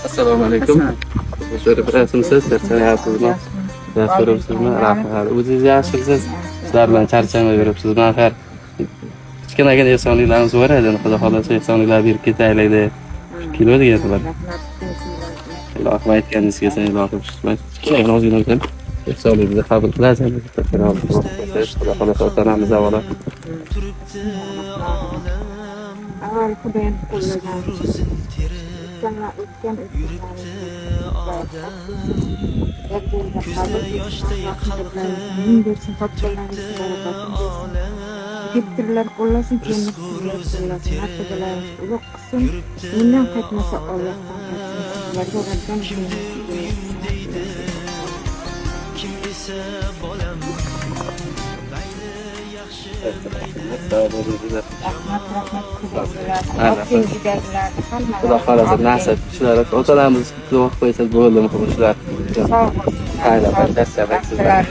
Assalomu alaykum. So'rab turibsizmi? Charchayapsizmi? Yaxshi yuribsizmi? Rahmat. O'zingiz yaxshimisiz? Sizlar bilan charchamay yuribsizmi? Axir kichkinagina ehsonliklarimiz bor edi. Xudo xolasa ehsonliklar berib ketaylik-da. Kilo deganlar. Ilohim aytganingiz kelsin, ilohim. Kichkinagina ozgina o'tib ehsonlikni qabul qilasiz. Xudo xolasa otanamiz avvalo. Avval Xudoyim qo'llagan o'tgan Gittirlar qo'llasin, keyin qo'llasin, martabalarimiz ulug' qilsin. Mendan qaytmasa Allohdan qaytsin. Sizlarga Rabbim Kim esa bolam Xudo xolasa nasib shular otalarimiz duo qo'ysa bo'ldi shular. Hayla, barchasi sizlar.